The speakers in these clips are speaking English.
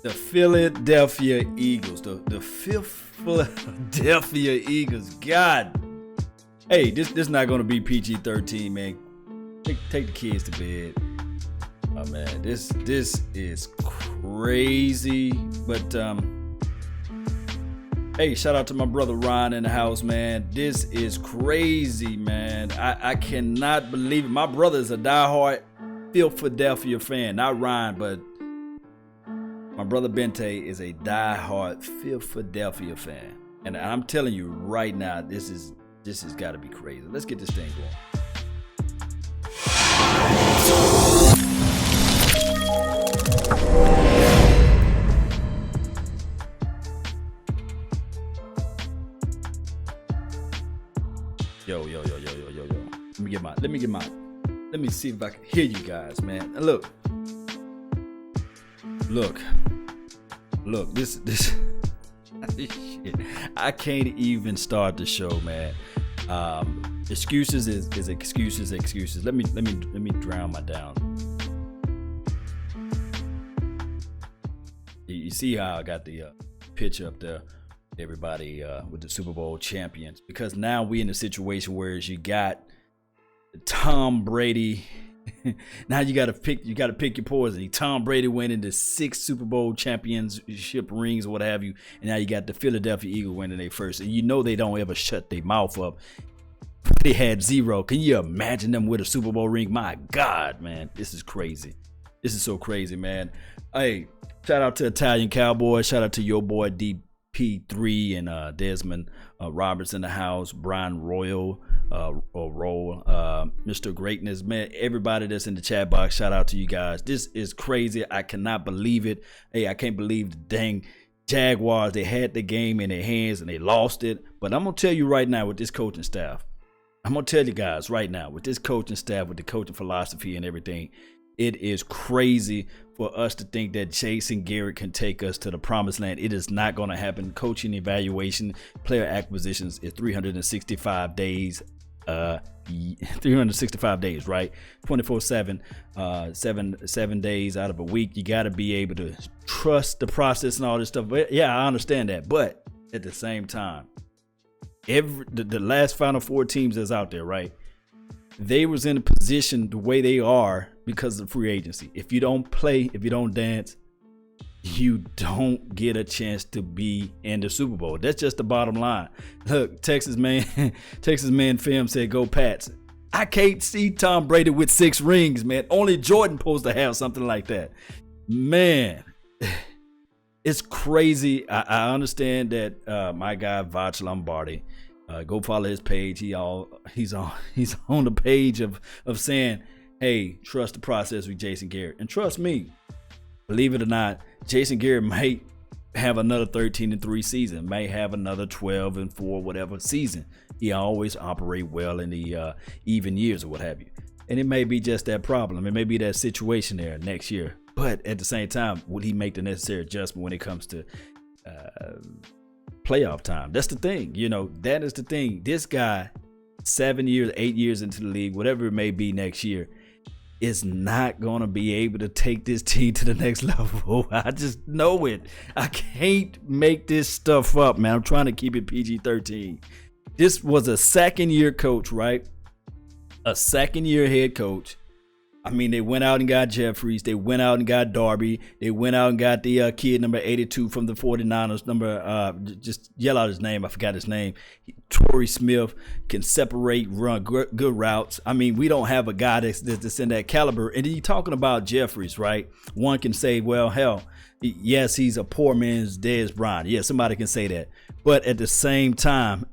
The Philadelphia Eagles. The Philadelphia Eagles. God. Hey, this not gonna be PG-13, man. Take the kids to bed. Oh man, this is crazy. But hey, shout out to my brother Ryan in the house, man. This is crazy, man. I cannot believe it. My brother is a diehard Philadelphia fan. Not Ryan, but my brother Bente is a diehard Philadelphia fan. And I'm telling you right now, this has got to be crazy. Let's get this thing going. Yo. Let me see if I can hear you guys, man. Look, this shit. I can't even start the show, man. Excuses is excuses. Let me drown my down. You see how I got the picture up there, everybody, with the Super Bowl champions, because now we in a situation where you got Tom Brady. Now you gotta pick your poison. Tom Brady winning the 6 Super Bowl championship rings or what have you, and now you got the Philadelphia Eagles winning their first. And you know they don't ever shut their mouth up. They had 0. Can you imagine them with a Super Bowl ring? My God, man, this is crazy. This is so crazy, man. Hey, shout out to Italian Cowboy. Shout out to your boy DP3 and Desmond Roberts in the house. Brian Royal. Mr. Greatness, man, everybody that's in the chat box, shout out to you guys. This is crazy. I cannot believe it. Hey, I can't believe the dang Jaguars, they had the game in their hands and they lost it. But I'm gonna tell you right now, with this coaching staff, I'm gonna tell you guys right now, with this coaching staff, with the coaching philosophy and everything, it is crazy for us to think that Jason Garrett can take us to the promised land. It is not going to happen. Coaching evaluation, player acquisitions is 365 days. 365 days, right? 24/7, 7 days out of a week. You got to be able to trust the process and all this stuff. But yeah, I understand that. But at the same time, the last Final Four teams that's out there, right? They was in a position the way they are because of free agency. If you don't play, if you don't dance, you don't get a chance to be in the Super Bowl. That's just the bottom line. Look, Texas man film said, go Pats. I can't see Tom Brady with 6 rings, man. Only Jordan supposed to have something like that. Man, it's crazy. I understand that my guy Vach Lombardi, go follow his page. He's on the page of saying, hey, trust the process with Jason Garrett. And trust me, believe it or not, Jason Garrett might have another 13-3 season, may have another 12-4 whatever season. He always operate well in the even years or what have you. And it may be just that problem. It may be that situation there next year. But at the same time, would he make the necessary adjustment when it comes to playoff time? That's the thing. That is the thing. This guy, 7 years, 8 years into the league, whatever it may be next year, is not going to be able to take this team to the next level. I just know it. I can't make this stuff up, man. I'm trying to keep it PG-13. This was a second-year coach, right? A second-year head coach. I mean, they went out and got Jeffries. They went out and got Darby. They went out and got the kid number 82 from the 49ers. Just yell out his name. I forgot his name. Torrey Smith can separate, run good routes. I mean, we don't have a guy that's in that caliber. And then you're talking about Jeffries, right? One can say, well, hell, yes, he's a poor man's Dez Bryant. Yeah, somebody can say that. But at the same time,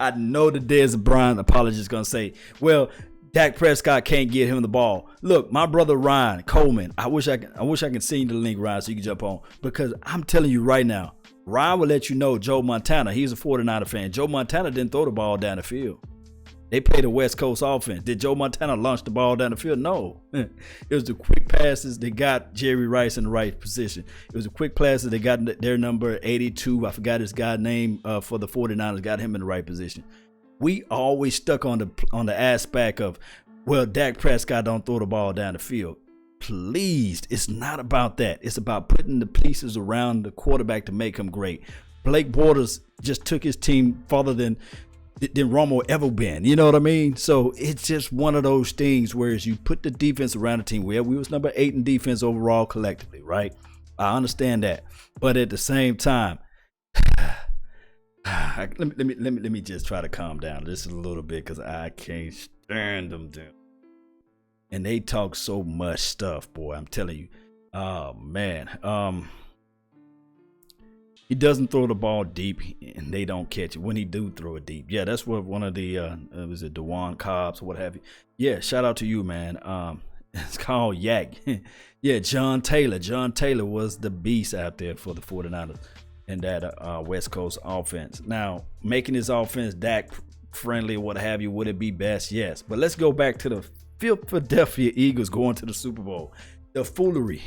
I know the Dez Bryant apologist is going to say, well, Dak Prescott can't get him the ball. Look, my brother Ryan Coleman, I wish I could send you the link, Ryan, so you can jump on. Because I'm telling you right now, Ryan will let you know Joe Montana, he's a 49er fan. Joe Montana didn't throw the ball down the field. They played a West Coast offense. Did Joe Montana launch the ball down the field? No. It was the quick passes that got Jerry Rice in the right position. It was the quick passes that got their number 82. I forgot his guy's name for the 49ers, got him in the right position. We always stuck on the aspect of, well, Dak Prescott don't throw the ball down the field. pleased. It's not about that. It's about putting the pieces around the quarterback to make him great. Blake Bortles just took his team farther than Romo ever been. You know what I mean? So it's just one of those things where as you put the defense around the team, where we was number 8 in defense overall collectively, right? I understand that. But at the same time, let me just try to calm down just a little bit because I can't stand them. And they talk so much stuff, boy. I'm telling you. Oh, man. He doesn't throw the ball deep, and they don't catch it. When he do throw it deep, yeah, that's what one of the was it DeJuan Cobbs or what have you. Yeah, shout out to you, man. It's called Yak. Yeah, John Taylor. John Taylor was the beast out there for the 49ers and that West Coast offense. Now, making this offense Dak friendly or what have you, would it be best? Yes. But let's go back to the Philadelphia Eagles going to the Super Bowl. The foolery.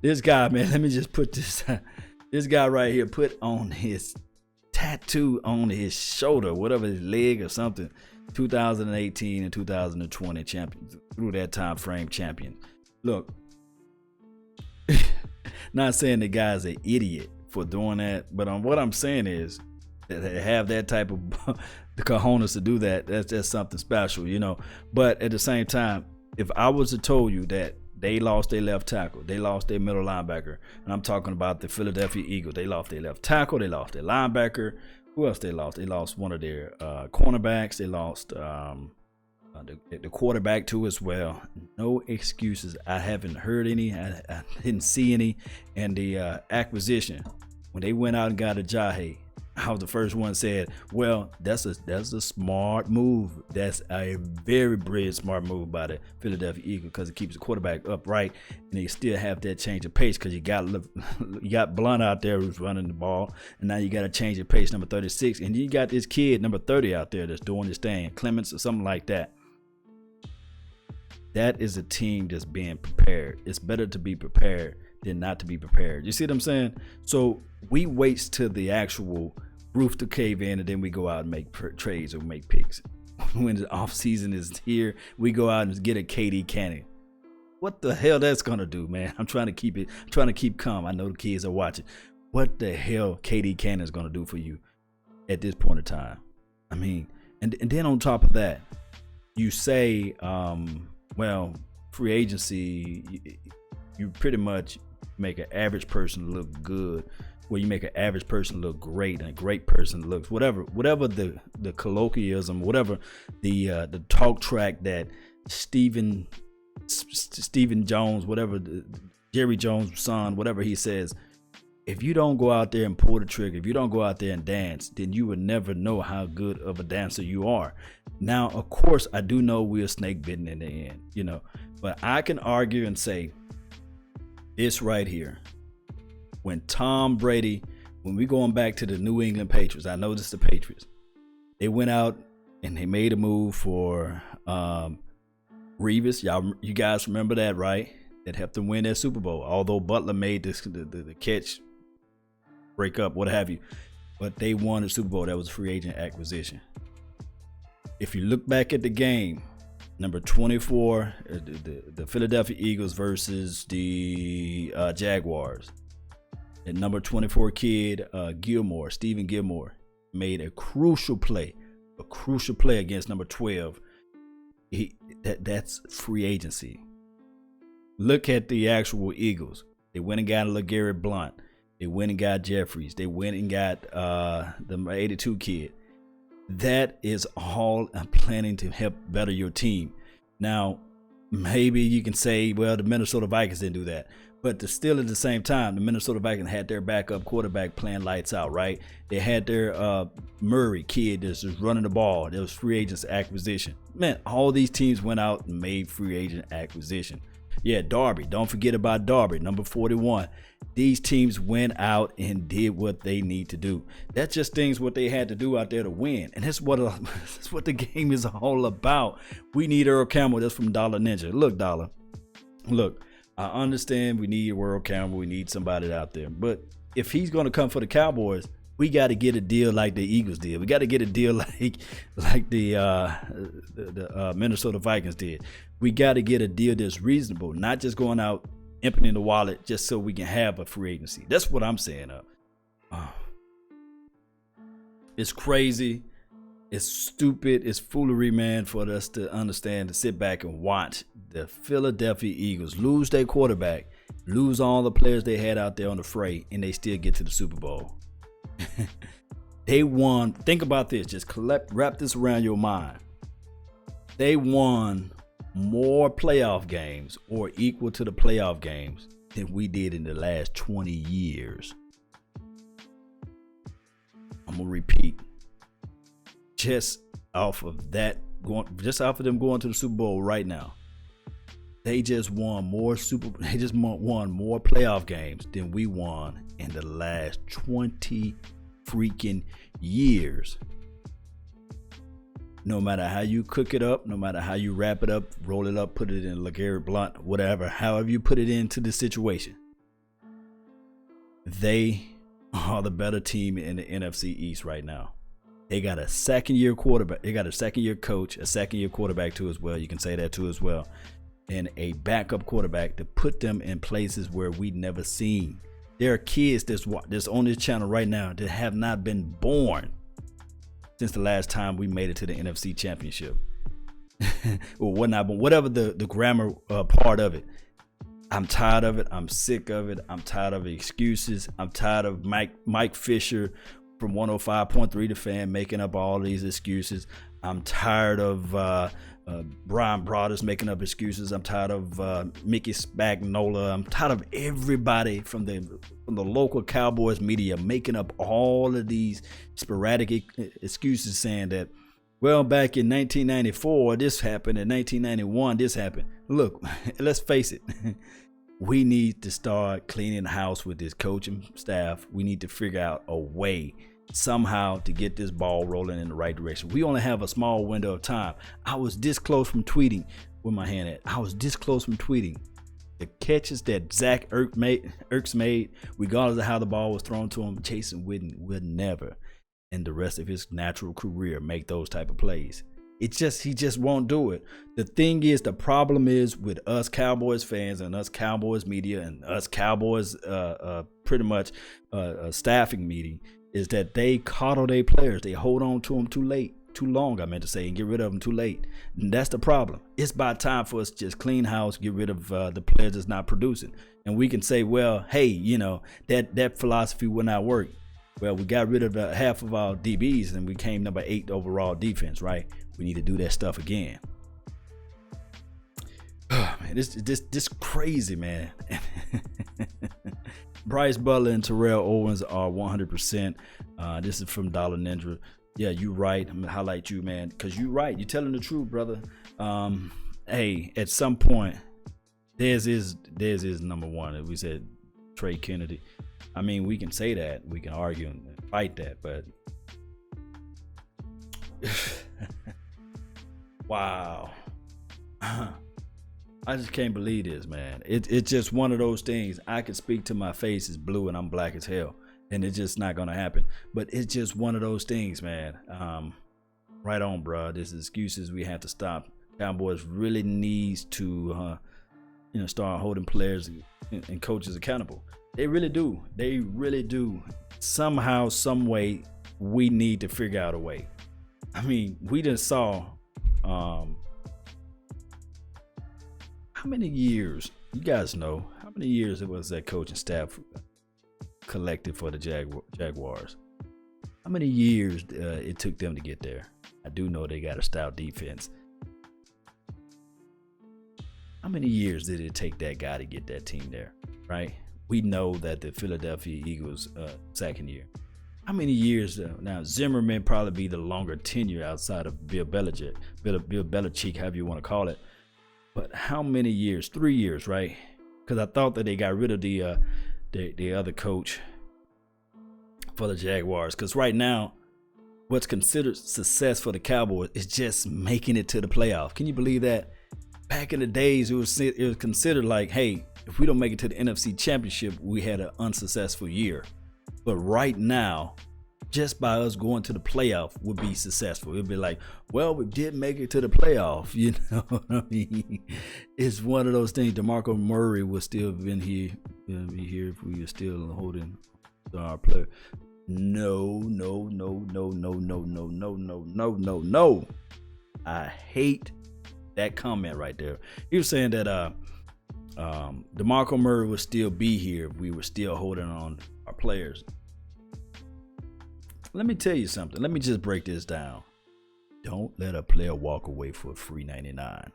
This guy, man, let me just put this. This guy right here put on his tattoo on his shoulder, whatever, his leg or something, 2018 and 2020 champion, through that time frame champion. Look, not saying the guy's an idiot for doing that, but what I'm saying is that they have that type of the cojones to do that. That's something special, you know. But at the same time, if I was to told you that they lost their left tackle, they lost their middle linebacker, and I'm talking about the Philadelphia Eagles. They lost their left tackle, they lost their linebacker. Who else they lost? They lost one of their cornerbacks. They lost the quarterback too as well. No excuses. I haven't heard any. I didn't see any. And the acquisition, when they went out and got a Jahe, I was the first one said, well, that's a smart move. That's a very brilliant, smart move by the Philadelphia Eagles because it keeps the quarterback upright and they still have that change of pace because you got Blunt out there who's running the ball, and now you got to change of pace, number 36, and you got this kid, number 30, out there that's doing his thing, Clements or something like that. That is a team that's being prepared. It's better to be prepared than not to be prepared. You see what I'm saying? So we wait till the actual roof to cave in, and then we go out and make trades or make picks. When the off season is here, we go out and get a KD Cannon. What the hell that's gonna do, man? I'm trying to keep calm. I know the kids are watching. What the hell KD Cannon is gonna do for you at this point in time? I mean, and then on top of that, you say, well, free agency, you pretty much make an average person look good. Where you make an average person look great and a great person looks whatever the colloquialism, whatever the talk track that Stephen Jones, whatever Jerry Jones' son, whatever he says. If you don't go out there and pull the trigger, if you don't go out there and dance, then you would never know how good of a dancer you are. Now, of course, I do know we're snake bitten in the end, you know, but I can argue and say this right here. When Tom Brady, when we going back to the New England Patriots, I know this is the Patriots. They went out and they made a move for Revis. You guys remember that, right? That helped them win that Super Bowl. Although Butler made the catch, break up, what have you. But they won the Super Bowl. That was a free agent acquisition. If you look back at the game, number 24, the Philadelphia Eagles versus the Jaguars. And number 24 kid, Stephen Gilmore, made a crucial play against number 12. That's free agency. Look at the actual Eagles. They went and got LeGarrette Blount. They went and got Jeffries. They went and got the 82 kid. That is all I'm planning to help better your team. Now, maybe you can say, well, the Minnesota Vikings didn't do that. But still at the same time, the Minnesota Vikings had their backup quarterback playing lights out, right? They had their Murray kid that's just running the ball. There was free agents acquisition. Man, all these teams went out and made free agent acquisition. Yeah, Darby. Don't forget about Darby, number 41. These teams went out and did what they need to do. That's just things what they had to do out there to win. And that's what the game is all about. We need Earl Campbell. That's from Dollar Ninja. Look, Dollar. Look. I understand we need World Campbell. We need somebody out there. But if he's going to come for the Cowboys, We got to get a deal like the Eagles did. We got to get a deal like the Minnesota Vikings did. We got to get a deal that's reasonable, not just going out emptying the wallet just so we can have a free agency. That's what I'm saying. It's crazy. It's stupid. It's foolery, man, for us to understand, to sit back and watch the Philadelphia Eagles lose their quarterback, lose all the players they had out there on the fray, and they still get to the Super Bowl. They won. Think about this. Just wrap this around your mind. They won more playoff games or equal to the playoff games than we did in the last 20 years. I'm gonna repeat. Just off of them going to the Super Bowl right now, they just won more playoff games than we won in the last 20 freaking years. No matter how you cook it up, no matter how you wrap it up, roll it up, put it in LeGarrette Blount, whatever, however you put it into the situation, they are the better team in the NFC East right now. They got a second-year quarterback. They got a second-year coach, a second-year quarterback too as well. You can say that too as well. And a backup quarterback to put them in places where we never seen. There are kids that's on this channel right now that have not been born since the last time we made it to the NFC Championship. Or whatever the grammar part of it. I'm tired of it. I'm sick of it. I'm tired of excuses. I'm tired of Mike Fisher from 105.3 The Fan making up all these excuses. I'm tired of Brian Broaddus making up excuses. I'm tired of Mickey Spagnola. I'm tired of everybody from the local Cowboys media making up all of these sporadic excuses, saying that, well, back in 1994 this happened, in 1991 this happened. Look, let's face it. We need to start cleaning the house with this coaching staff. We need to figure out a way somehow to get this ball rolling in the right direction. We only have a small window of time. I was this close from tweeting. Where my hand at? I was this close from tweeting the catches that Zach Ertz made, regardless of how the ball was thrown to him. Jason Witten would never, in the rest of his natural career, make those type of plays. He just won't do it. The thing is, the problem is with us Cowboys fans and us Cowboys media and us Cowboys pretty much staffing meeting, is that they coddle their players. They hold on to them too long, I meant to say, and get rid of them too late. And that's the problem. It's about time for us to just clean house, get rid of the players that's not producing. And we can say, well, hey, that philosophy will not work. Well, we got rid of half of our DBs and we came number 8 overall defense, right? We need to do that stuff again. Oh, man, this crazy, man. Bryce Butler and Terrell Owens are 100%. This is from Dollar Ninja. Yeah, you right. I'm gonna highlight you, man, because you right. You're telling the truth, brother. Hey, at some point, theirs is number one. As we said, Trey Kennedy. I mean, we can say that. We can argue and fight that, but wow. I just can't believe this, man. It's just one of those things. I can speak to my face is blue and I'm black as hell, and it's just not gonna happen. But it's just one of those things, man. Right on, bro. This excuses we have to stop. Cowboys really needs to, start holding players and coaches accountable. They really do. They really do. Somehow, some way, we need to figure out a way. I mean, we just saw. How many years, you guys know, how many years it was that coaching staff collected for the Jaguars? How many years it took them to get there? I do know they got a stout defense. How many years did it take that guy to get that team there, right? We know that the Philadelphia Eagles second year. How many years now? Zimmerman probably be the longer tenure outside of Bill Belichick, however you want to call it. But how many years? 3 years, right? Because I thought that they got rid of the other coach for the Jaguars. Because right now, what's considered success for the Cowboys is just making it to the playoff. Can you believe that? Back in the days, it was considered like, hey, if we don't make it to the NFC Championship, we had an unsuccessful year. But right now, just by us going to the playoff would be successful. It'd be like, well, we did make it to the playoff. You know what I mean? It's one of those things. DeMarco Murray would still been here. Be here if we were still holding our player. No. I hate that comment right there. He was saying that DeMarco Murray would still be here if we were still holding on our players. Let me tell you something. Let me just break this down. Don't let a player walk away for a free 99.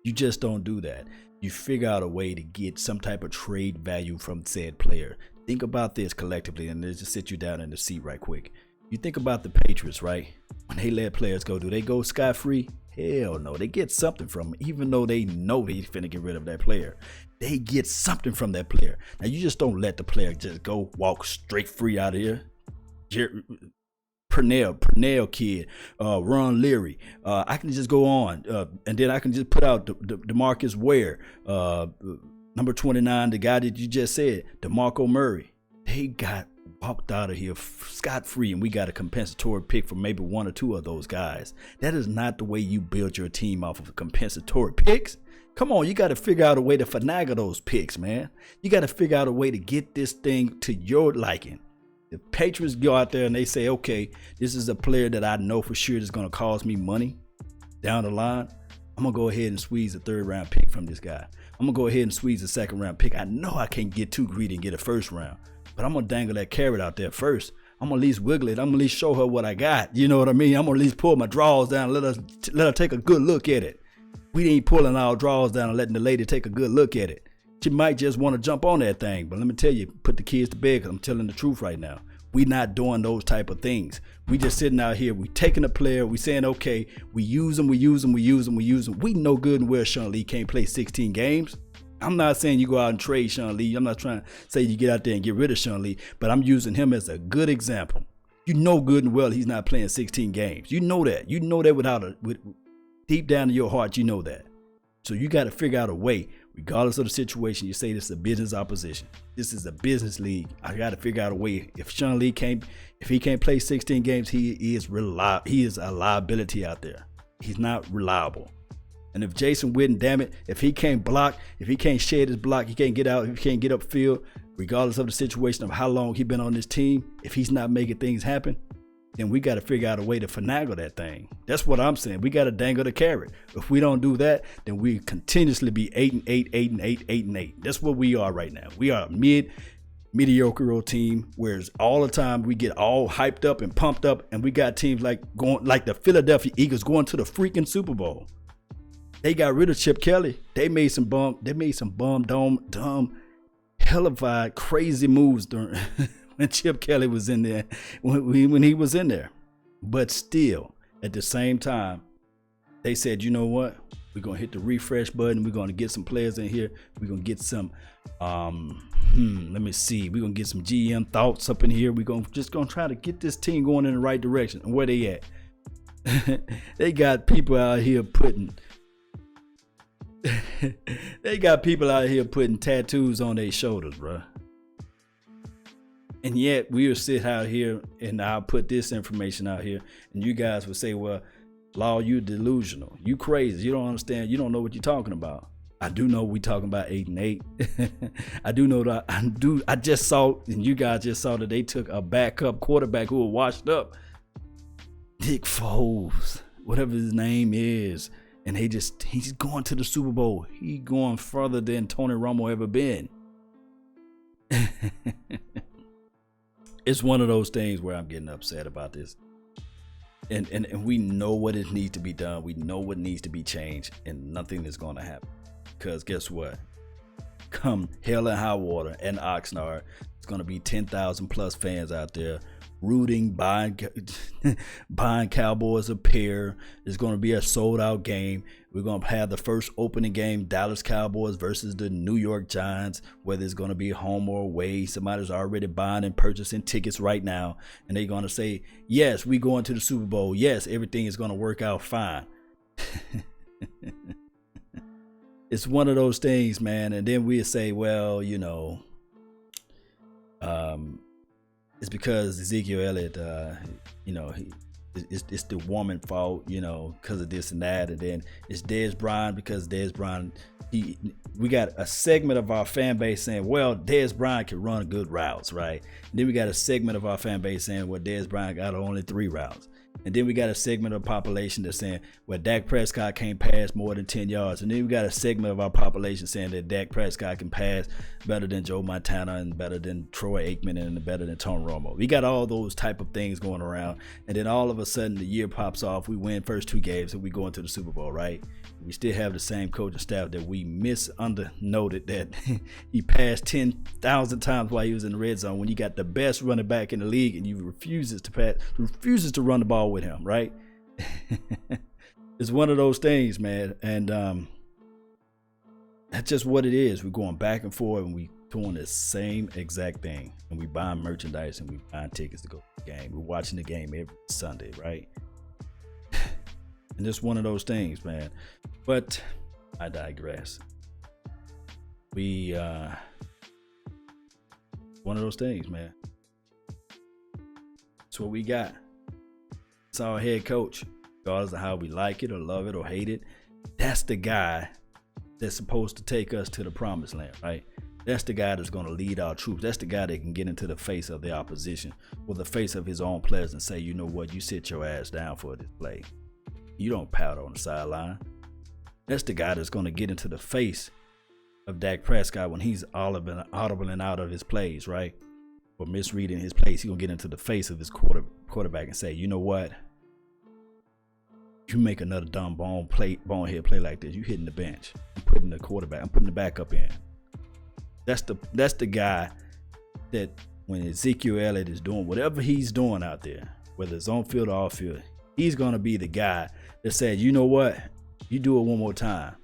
You just don't do that. You figure out a way to get some type of trade value from said player. Think about this collectively, and let's just sit you down in the seat right quick. You think about the Patriots, right? When they let players go, do they go scot-free? Hell no. They get something from them, even though they know they're finna get rid of that player. They get something from that player. Now, you just don't let the player just go walk straight free out of here. Pernell kid, Ron Leary. I can just go on, and then I can just put out DeMarcus Ware, number 29, the guy that you just said, DeMarco Murray. They got walked out of here scot-free, and we got a compensatory pick for maybe one or two of those guys. That is not the way you build your team off of compensatory picks. Come on, you got to figure out a way to finagle those picks, man. You got to figure out a way to get this thing to your liking. The Patriots go out there and they say, okay, this is a player that I know for sure is going to cost me money down the line. I'm going to go ahead and squeeze a 3rd round pick from this guy. I'm going to go ahead and squeeze a 2nd round pick. I know I can't get too greedy and get a 1st round, but I'm going to dangle that carrot out there first. I'm going to at least wiggle it. I'm going to at least show her what I got. You know what I mean? I'm going to at least pull my drawers down and let her take a good look at it. We ain't pulling our drawers down and letting the lady take a good look at it. She might just want to jump on that thing, but let me tell you, put the kids to bed, because I'm telling the truth right now. We not doing those type of things. We just sitting out here. We taking a player. We saying, okay, we use them. We know good and well Sean Lee can't play 16 games. I'm not saying you go out and trade Sean Lee. I'm not trying to say you get out there and get rid of Sean Lee, but I'm using him as a good example. You know good and well he's not playing 16 games. You know that. You know that deep down in your heart, you know that. So you got to figure out a way, regardless of the situation. You say this is a business opposition. This is a business league. I got to figure out a way. If Sean Lee can't play 16 games, he is a liability out there. He's not reliable. And if Jason Witten, damn it, if he can't block, if he can't shed his block, he can't get out, if he can't get upfield, regardless of the situation of how long he's been on this team, if he's not making things happen, then we got to figure out a way to finagle that thing. That's what I'm saying. We got to dangle the carrot. If we don't do that, then we continuously be 8-8, 8-8, 8-8. That's what we are right now. We are a mediocre team, whereas all the time we get all hyped up and pumped up, and we got teams like the Philadelphia Eagles going to the freaking Super Bowl. They got rid of Chip Kelly. They made some dumb, hellified, crazy moves during when Chip Kelly was in there, when he was in there. But still, at the same time, they said, you know what? We're going to hit the refresh button. We're going to get some players in here. We're going to get some, let me see. We're going to get some GM thoughts up in here. We're just going to try to get this team going in the right direction. And where they at? They got people out here putting tattoos on their shoulders, bro. And yet we'll sit out here and I'll put this information out here, and you guys will say, well, Law, you delusional. You crazy. You don't understand. You don't know what you're talking about. I do know we talking about 8-8. I do know that. I just saw, and you guys just saw that they took a backup quarterback who was washed up, Nick Foles, whatever his name is. And he's going to the Super Bowl. He going further than Tony Romo ever been. It's one of those things where I'm getting upset about this. And we know what it needs to be done. We know what needs to be changed, and nothing is going to happen. Because guess what? Come hell and high water and Oxnard, it's going to be 10,000 plus fans out there rooting, buying Cowboys a pair. It's going to be a sold out game. We're going to have the first opening game, Dallas Cowboys versus the New York Giants, whether it's going to be home or away. Somebody's already buying and purchasing tickets right now, and they're going to say, yes, we going to the Super Bowl. Yes, everything is going to work out fine. It's one of those things, man. And then we'll say, well, it's because Ezekiel Elliott, it's the woman fault, because of this and that. And then it's Dez Bryant because Dez Bryant, we got a segment of our fan base saying, well, Dez Bryant can run good routes, right? And then we got a segment of our fan base saying, well, Dez Bryant got only 3 routes. And then we got a segment of the population that's saying, well, Dak Prescott can't pass more than 10 yards. And then we got a segment of our population saying that Dak Prescott can pass better than Joe Montana and better than Troy Aikman and better than Tony Romo. We got all those type of things going around. And then all of a sudden the year pops off. We win first 2 games and we go into the Super Bowl, right? We still have the same coaching staff that we noted that he passed 10,000 times while he was in the red zone when you got the best running back in the league and you refuses to run the ball with him, right? It's one of those things, man. And that's just what it is. We're going back and forth and we doing the same exact thing. And we buying merchandise and we buying tickets to go to the game. We're watching the game every Sunday, right? And it's one of those things, man. But I digress. One of those things, man. That's what we got. It's our head coach. Regardless of how we like it or love it or hate it, that's the guy that's supposed to take us to the promised land, right? That's the guy that's going to lead our troops. That's the guy that can get into the face of the opposition or the face of his own players and say, you know what, you sit your ass down for this play. You don't pout on the sideline. That's the guy that's going to get into the face of Dak Prescott when he's audible and out of his plays, right? Or misreading his plays. He's going to get into the face of his quarterback and say, you know what? You make another dumb bonehead play like this, you hitting the bench. I'm putting the backup in. That's the guy that when Ezekiel Elliott is doing whatever he's doing out there, whether it's on field or off field, he's gonna be the guy that said, you know what, you do it one more time,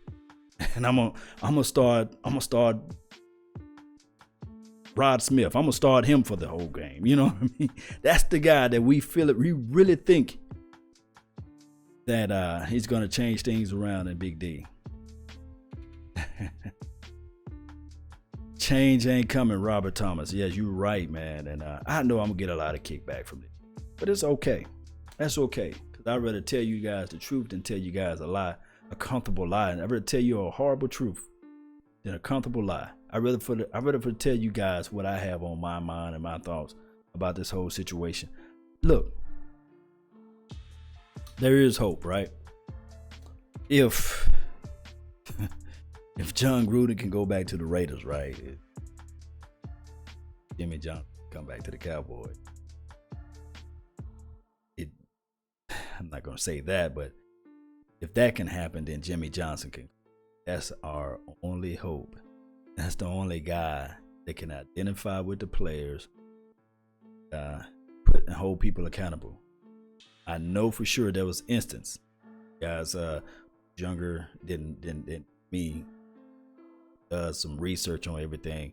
and I'm gonna start Rod Smith. I'm gonna start him for the whole game. You know what I mean? That's the guy that we really think that he's gonna change things around in Big D. Change ain't coming, Robert Thomas. Yes, you're right, man. And I know I'm gonna get a lot of kickback from it, but it's okay. That's okay, because I'd rather tell you guys the truth than tell you guys a lie, a comfortable lie. And I'd rather tell you a horrible truth than a comfortable lie. I'd rather tell you guys what I have on my mind and my thoughts about this whole situation. Look, there is hope, right? If John Gruden can go back to the Raiders, right? Jimmy Johnson come back to the Cowboys. I'm not going to say that, but if that can happen, then Jimmy Johnson can. That's our only hope. That's the only guy that can identify with the players, put and hold people accountable. I know for sure there was instance, guys younger than me, does some research on everything.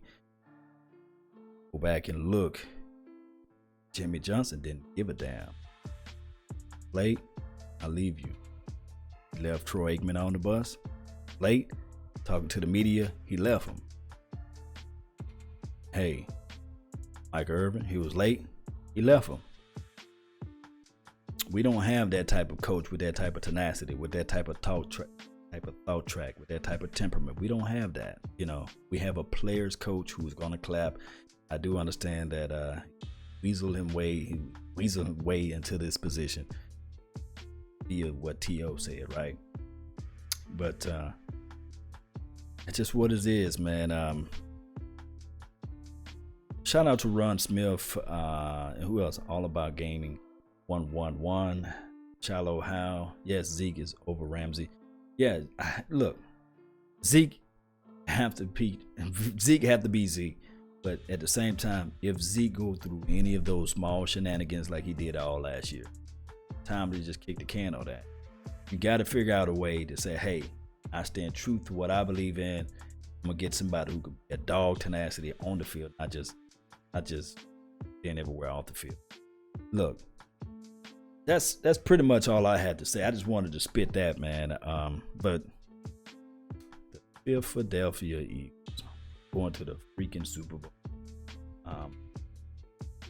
Go back and look. Jimmy Johnson didn't give a damn. Late, I leave you. He left Troy Aikman on the bus. Late, talking to the media, he left him. Hey, Mike Irvin, he was late, he left him. We don't have that type of coach with that type of tenacity, with that type of thought track, with that type of temperament. We don't have that. We have a player's coach who's gonna clap. I do understand that weasel him way into this position via what T.O. said, right? But it's just what it is, man. Shout out to Ron Smith and who else? All About Gaming 111, Shallow How. Yes, Zeke is over Ramsey. Yeah, look, Zeke have to be Zeke. But at the same time, if Zeke goes through any of those small shenanigans like he did all last year, time to just kick the can on that. You got to figure out a way to say, hey, I stand true to what I believe in. I'm gonna get somebody who could be a dog tenacity on the field, not just being everywhere off the field. Look, that's pretty much all I had to say. I just wanted to spit that, man. But the Philadelphia Eagles going to the freaking Super Bowl.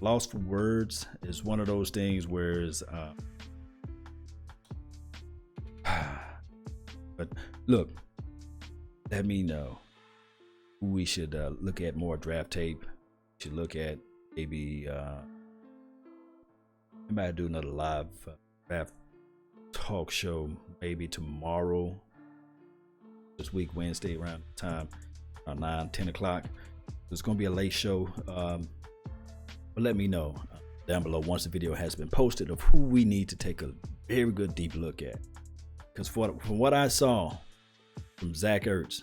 lost for words. It's one of those things where it's, but look, let me know who we should look at more draft tape. We should look at maybe might do another live draft talk show maybe tomorrow, this week, Wednesday around the time, around 9-10 o'clock. It's gonna be a late show, but let me know down below once the video has been posted of who we need to take a very good deep look at, because from what I saw from Zach Ertz,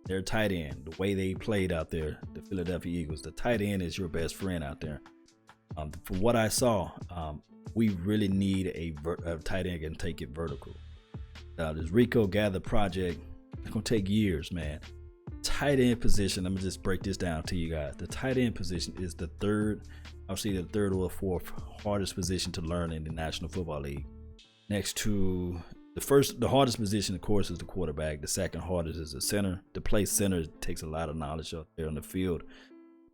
their tight end, the way they played out there, the Philadelphia Eagles, the tight end is your best friend out there. From what I saw, we really need a tight end that can take it vertical. This Rico Gather project, it's gonna take years, man. Tight end position, let me just break this down to you guys. The tight end position is the third, I'll say the third or fourth hardest position to learn in the National Football League. Next to the hardest position, of course, is the quarterback. The second hardest is the center. To play center takes a lot of knowledge out there on the field.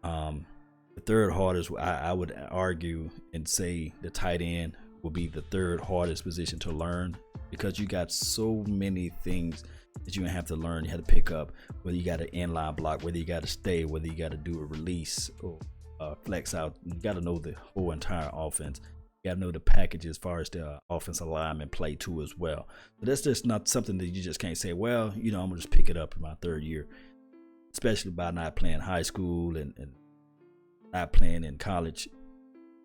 The third hardest, I would argue and say the tight end will be the third hardest position to learn, because you got so many things that you're gonna have to learn. You have to pick up, whether you got an inline block, whether you got to stay, whether you got to do a release or flex out. You got to know the whole entire offense. You got to know the package as far as the offensive lineman play too as well. But that's just not something that you just can't say, well, I'm gonna just pick it up in my third year, especially by not playing high school and not playing in college.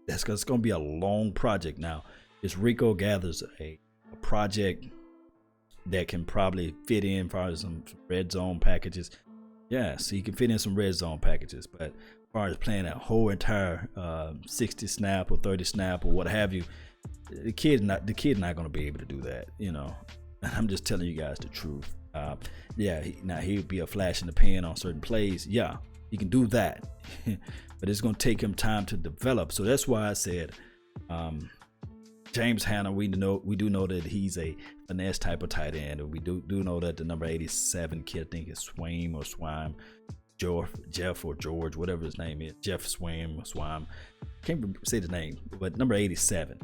That's because it's going to be a long project. Now, this Rico Gathers a project that can probably fit in for some red zone packages. Yeah, so you can fit in some red zone packages. But as far as playing a whole entire 60 snap or 30 snap or what have you, the kid's not going to be able to do that. I'm just telling you guys the truth. Now he'll be a flash in the pan on certain plays. Yeah, he can do that. But it's going to take him time to develop. So that's why I said James Hanna, we do know that he's a finesse type of tight end. And we do know that the number 87 kid, I think it's Swaim or Swime, Jeff or George, whatever his name is, Jeff Swaim or Swime. Can't say the name, but number 87.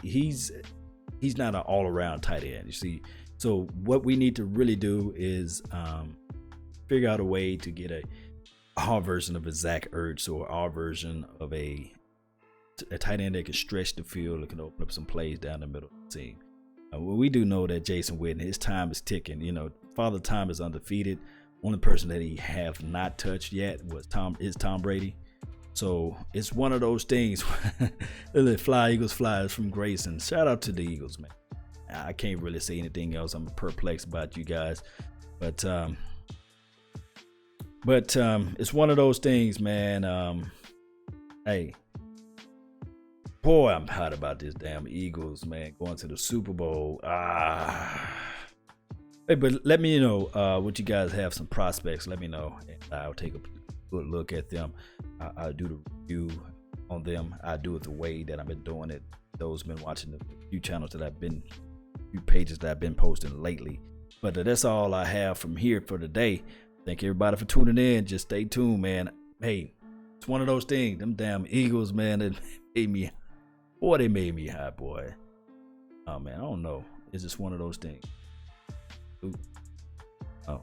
He's not an all-around tight end, you see. So what we need to really do is figure out a way to get our version of a Zach Ertz, or our version of a tight end that can stretch the field and can open up some plays down the middle of the team. We do know that Jason Witten, his time is ticking. Father Time is undefeated. Only person that he have not touched yet is Tom Brady. So it's one of those things. Fly Eagles flies from Grayson. Shout out to the Eagles, man. I can't really say anything else. I'm perplexed about you guys, but it's one of those things, man. Hey, boy, I'm hot about this damn Eagles, man, going to the Super Bowl. Hey, but let me know what you guys have, some prospects. Let me know, and I'll take a good look at them. I'll do the review on them. I do it the way that I've been doing it. Those been watching the few channels that few pages that I've been posting lately. But that's all I have from here for today. Thank everybody for tuning in. Just stay tuned, man. Hey, it's one of those things. Them damn Eagles, man, that made me, boy, they made me high, boy. Oh, man, I don't know. It's just one of those things. Ooh. Oh.